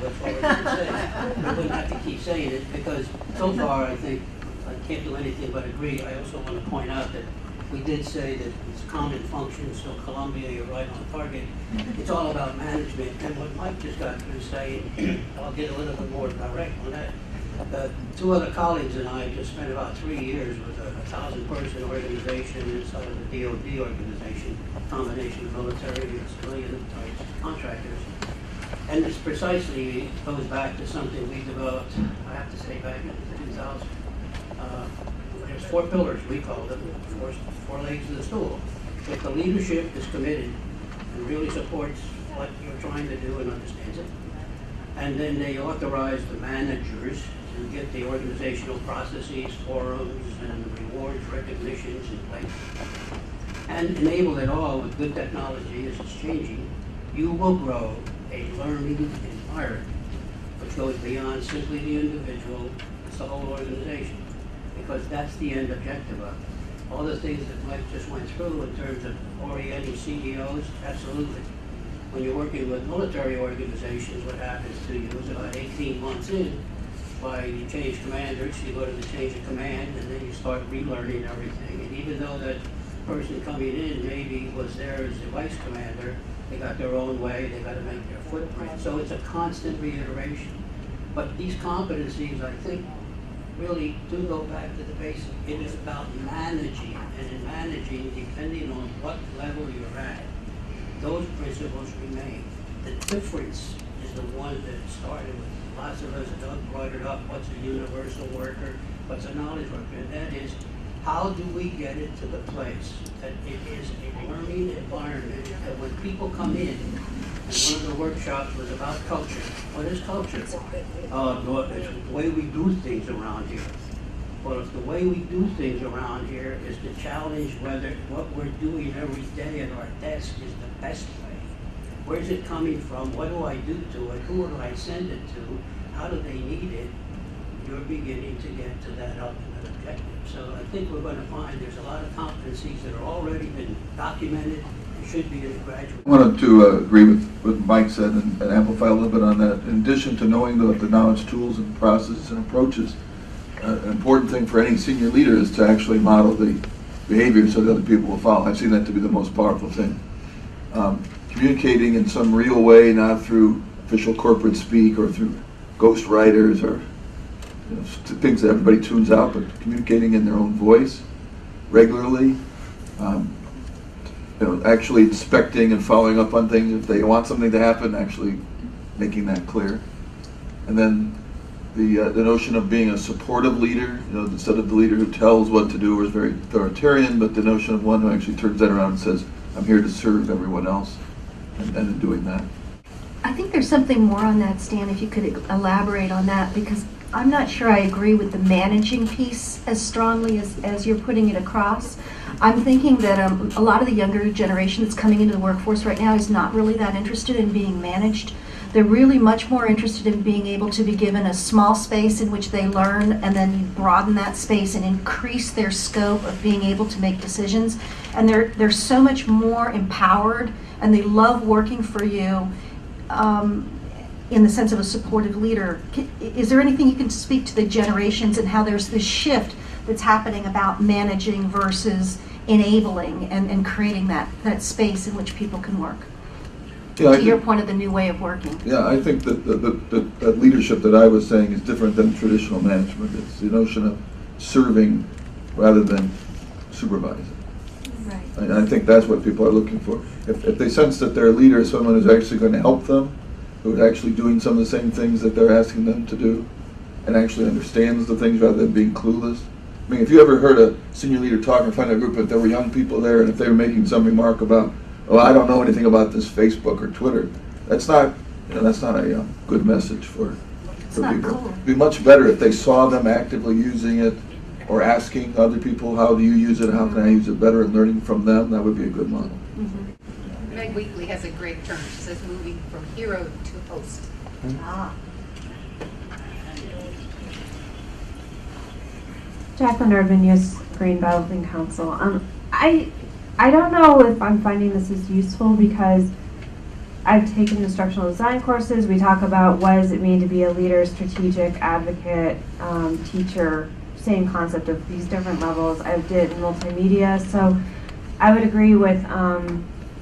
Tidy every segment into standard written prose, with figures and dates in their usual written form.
that's all I was going to say. We wouldn't have to keep saying it, because so far, I think, I can't do anything but agree. I also want to point out that we did say that it's common functions, so Columbia, you're right on target. It's all about management, and what Mike just got through saying, I'll get a little bit more direct on that. Two other colleagues and I just spent about 3 years with a 1,000-person organization inside of the DoD organization, combination of military and civilian type contractors. And this precisely goes back to something we developed, I have to say, back in 2000. There's 4 pillars, we call them, four legs of the stool. If the leadership is committed and really supports what you're trying to do and understands it, and then they authorize the managers to get the organizational processes, forums, and rewards, recognitions in place, and enable it all with good technology as it's changing, you will grow a learning environment which goes beyond simply the individual, it's the whole organization, because that's the end objective of it. All the things that Mike just went through in terms of orienting CEOs, absolutely. When you're working with military organizations, what happens to you is about 18 months in, you change commanders, you go to the change of command, and then you start relearning everything. And even though that person coming in maybe was there as the vice commander, they got their own way, they got to make their footprint. So it's a constant reiteration. But these competencies, I think, really do go back to the basic. It is about managing, and in managing, depending on what level you're at, those principles remain. The difference is the one that started with lots of us. Doug brought it up. What's a universal worker? What's a knowledge worker? And that is, how do we get it to the place that it is a learning environment that when people come in, and one of the workshops was about culture. What is culture? It's the way we do things around here. Well, if the way we do things around here is to challenge whether what we're doing every day at our desk is the best way. Where's it coming from? What do I do to it? Who do I send it to? How do they need it? You're beginning to get to that ultimate objective. So I think we're going to find there's a lot of competencies that are already been documented and should be in the graduate. I wanted to agree with what Mike said and amplify a little bit on that. In addition to knowing the knowledge, tools, and processes and approaches, an important thing for any senior leader is to actually model the behavior so that other people will follow. I've seen that to be the most powerful thing. Communicating in some real way, not through official corporate speak or through ghost writers or things that everybody tunes out, but communicating in their own voice regularly. Actually inspecting and following up on things. If they want something to happen, actually making that clear. And then the notion of being a supportive leader, instead of the leader who tells what to do or is very authoritarian, but the notion of one who actually turns that around and says, I'm here to serve everyone else, and in doing that. I think there's something more on that, Stan, if you could elaborate on that, because I'm not sure I agree with the managing piece as strongly as you're putting it across. I'm thinking that a lot of the younger generation that's coming into the workforce right now is not really that interested in being managed. They're really much more interested in being able to be given a small space in which they learn, and then you broaden that space and increase their scope of being able to make decisions. And they're so much more empowered, and they love working for you in the sense of a supportive leader. Is there anything you can speak to the generations and how there's this shift that's happening about managing versus enabling and creating that space in which people can work? Yeah, to your point of the new way of working. Yeah, I think that that leadership that I was saying is different than traditional management. It's the notion of serving rather than supervising. Right. And I think that's what people are looking for. If they sense that their leader is someone who's actually going to help them, who's actually doing some of the same things that they're asking them to do, and actually understands the things rather than being clueless. I mean, if you ever heard a senior leader talk in front of a group, if there were young people there, and if they were making some remark about, oh, I don't know anything about this Facebook or Twitter, that's not a good message for people. Cool. It'd be much better if they saw them actively using it or asking other people, how do you use it, how can I use it better, and learning from them. That would be a good model. Mm-hmm. Meg Weekly has a great term. She says moving from hero to host. Ah. Jacqueline Erdman, U.S. Green Battlefield Council. I don't know if I'm finding this as useful because I've taken instructional design courses. We talk about what does it mean to be a leader, strategic, advocate, teacher, same concept of these different levels. I did multimedia, so I would agree with, I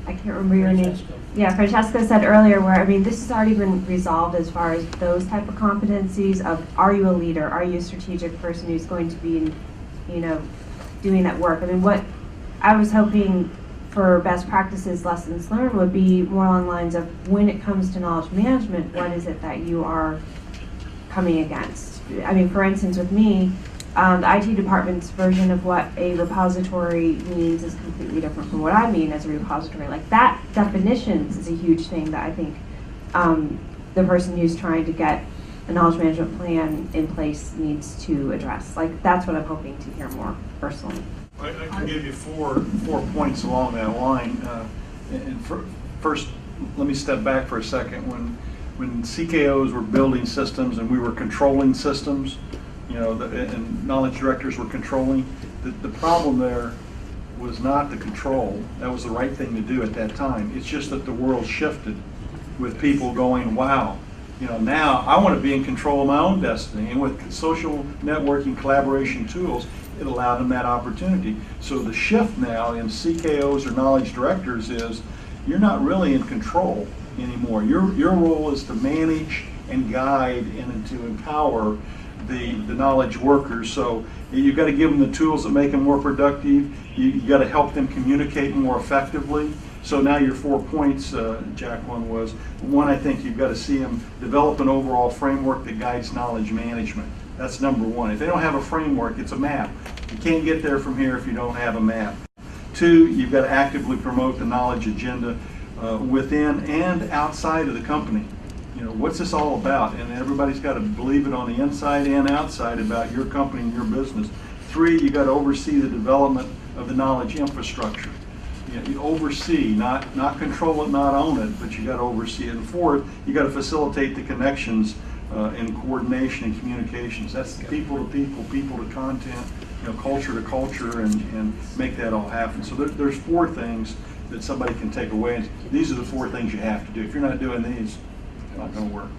can't remember your name. Francesca. Yeah, Francesca said earlier where, I mean, this has already been resolved as far as those type of competencies of, are you a leader? Are you a strategic person who's going to be, you know, doing that work? I mean, what I was hoping for best practices, lessons learned would be more along the lines of when it comes to knowledge management, what is it that you are coming against? I mean, for instance, with me, the IT department's version of what a repository means is completely different from what I mean as a repository. Like that definitions is a huge thing that I think the person who's trying to get a knowledge management plan in place needs to address. Like that's what I'm hoping to hear more personally. I can give you four points along that line. First, let me step back for a second. When CKOs were building systems and we were controlling systems, you know, and knowledge directors were controlling, the problem there was not the control. That was the right thing to do at that time. It's just that the world shifted with people going, wow, you know, now I want to be in control of my own destiny. And with social networking collaboration tools, it allowed them that opportunity. So the shift now in CKOs or knowledge directors is you're not really in control anymore. Your role is to manage and guide and to empower the knowledge workers. So you've got to give them the tools that make them more productive. You've got to help them communicate more effectively. So now your 4 points, Jacqueline, was one, I think you've got to see them develop an overall framework that guides knowledge management. That's number one. If they don't have a framework, it's a map. You can't get there from here if you don't have a map. 2, you've got to actively promote the knowledge agenda within and outside of the company. You know, what's this all about? And everybody's got to believe it on the inside and outside about your company and your business. 3, you got to oversee the development of the knowledge infrastructure. You oversee, not control it, not own it, but you got to oversee it. And 4, you got to facilitate the connections and coordination and communications. That's people to people, people to content, you know, culture to culture, and make that all happen. So there's 4 things that somebody can take away. And these are the 4 things you have to do. If you're not doing these, it's not going to work.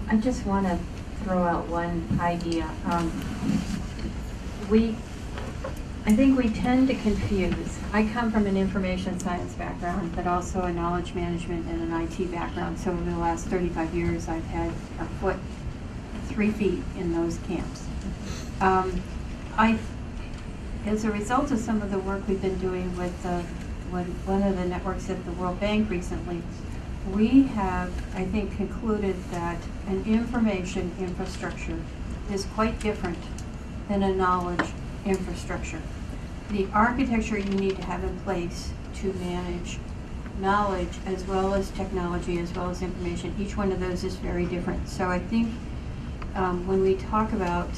I just want to throw out one idea. I think we tend to confuse. I come from an information science background, but also a knowledge management and an IT background. So over the last 35 years, I've had a foot, 3 feet in those camps. As a result of some of the work we've been doing with one of the networks at the World Bank recently, we have, I think, concluded that an information infrastructure is quite different than a knowledge infrastructure. The architecture you need to have in place to manage knowledge as well as technology as well as information, each one of those is very different. So I think when we talk about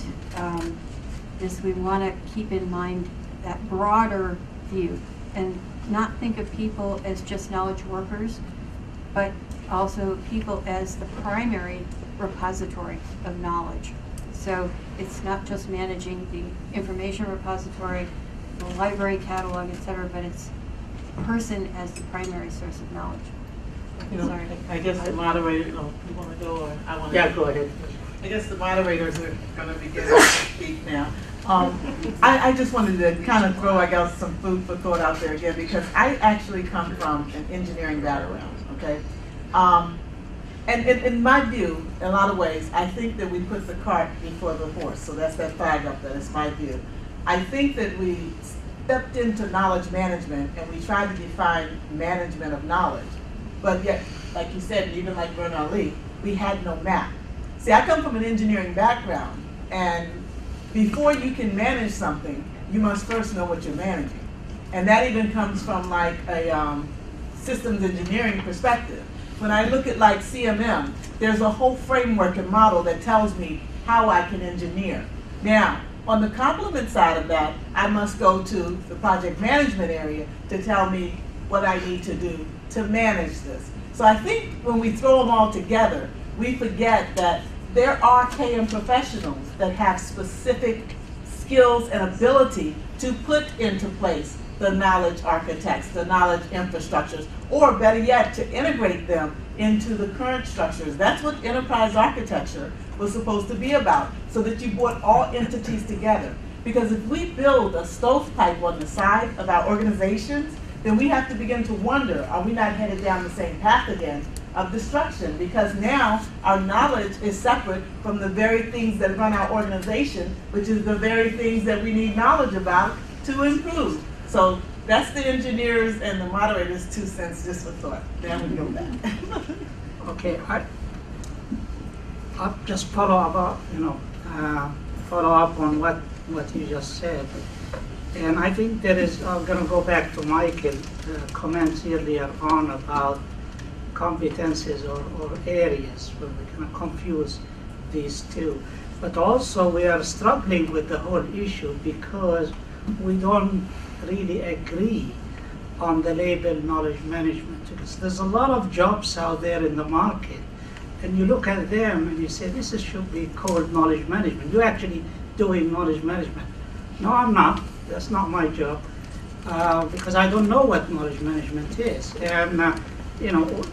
this, we want to keep in mind that broader view and not think of people as just knowledge workers, but also people as the primary repository of knowledge. So it's not just managing the information repository, the library catalog, etc., but it's a person as the primary source of knowledge. You know, Sorry. I guess the moderator, you want to go or I want to? Yeah, go ahead. I guess the moderators are going to begin to speak now. I just wanted to kind of throw, I guess, some food for thought out there again, because I actually come from an engineering background, okay? And in my view, in a lot of ways, I think that we put the cart before the horse. So that's that flag up there, that's my view. I think that we stepped into knowledge management and we tried to define management of knowledge. But yet, like you said, and even like Bernard-Lee, we had no map. See, I come from an engineering background, and before you can manage something, you must first know what you're managing. And that even comes from like a systems engineering perspective. When I look at like CMM, there's a whole framework and model that tells me how I can engineer. Now, on the complement side of that, I must go to the project management area to tell me what I need to do to manage this. So I think when we throw them all together, we forget that there are KM professionals that have specific skills skills and ability to put into place the knowledge architects, the knowledge infrastructures, or better yet, to integrate them into the current structures. That's what enterprise architecture was supposed to be about, so that you brought all entities together. Because if we build a stovepipe on the side of our organizations, then we have to begin to wonder, are we not headed down the same path again of destruction? Because now our knowledge is separate from the very things that run our organization, which is the very things that we need knowledge about to improve. So that's the engineers and the moderators' 2 cents just for thought. Now we go back. Okay, I'll just follow up on what you just said. And I think there is, I'm going to go back to Michael's comments earlier on about competencies or areas where we kind of confuse these two. But also we are struggling with the whole issue because we don't really agree on the label knowledge management. Because there's a lot of jobs out there in the market, and you look at them and you say, this should be called knowledge management. You're actually doing knowledge management. No, I'm not. That's not my job, because I don't know what knowledge management is. And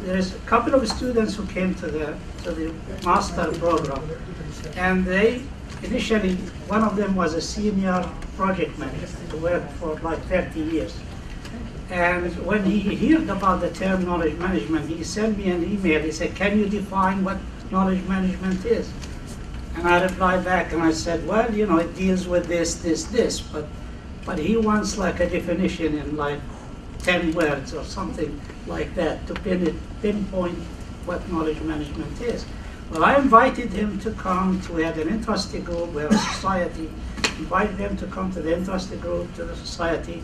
there's a couple of students who came to the master program, and they initially, one of them was a senior project manager who worked for like 30 years. And when he heard about the term knowledge management, he sent me an email. He said, can you define what knowledge management is? And I replied back and I said, well, it deals with this, but he wants like a definition in like 10 words or something like that to pinpoint what knowledge management is. Well, I invited him to come to, we had an interest group, we have a society, invited them to come to the interest group, to the society,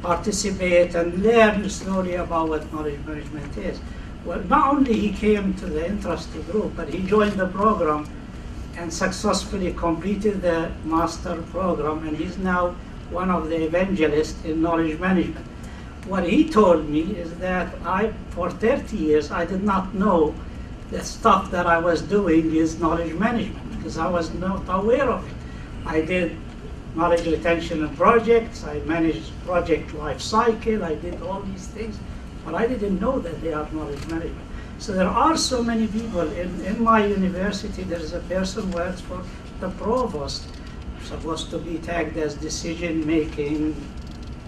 participate and learn slowly about what knowledge management is. Well, not only he came to the interest group, but he joined the program and successfully completed the master program, and he's now one of the evangelists in knowledge management. What he told me is that for 30 years, I did not know the stuff that I was doing is knowledge management because I was not aware of it. I did knowledge retention and projects, I managed project life cycle, I did all these things, but I didn't know that they are knowledge management. So there are so many people in my university. There is a person who works for the provost, supposed to be tagged as decision-making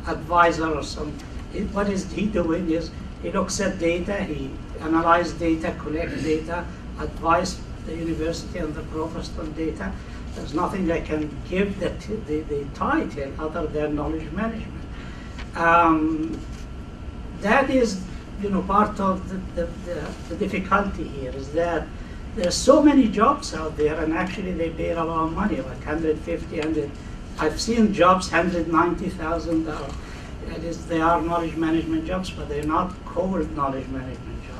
advisor or something. What is he doing is he looks at data, he analyzes data, collects data, advise the university and the provost on data. There's nothing I can give the title other than knowledge management. That is, part of the difficulty here is that there's so many jobs out there, and actually they pay a lot of money, like 150, 100. I've seen jobs $190,000. That is, they are knowledge management jobs, but they're not called knowledge management jobs.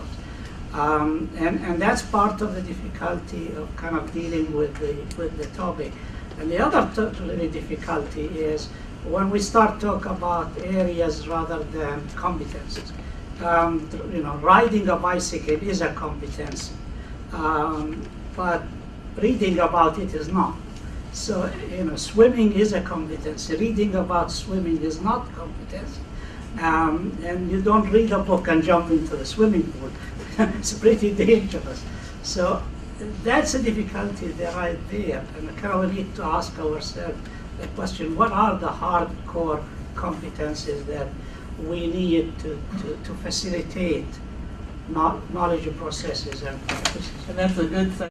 And that's part of the difficulty of kind of dealing with the topic. And the other really difficulty is when we start talk about areas rather than competencies. Riding a bicycle is a competence, but reading about it is not. So, swimming is a competence. Reading about swimming is not competence. And you don't read a book and jump into the swimming pool. It's pretty dangerous. So that's a difficulty right there. And we need to ask ourselves the question, what are the hardcore competencies that we need to facilitate knowledge processes and practices? And that's a good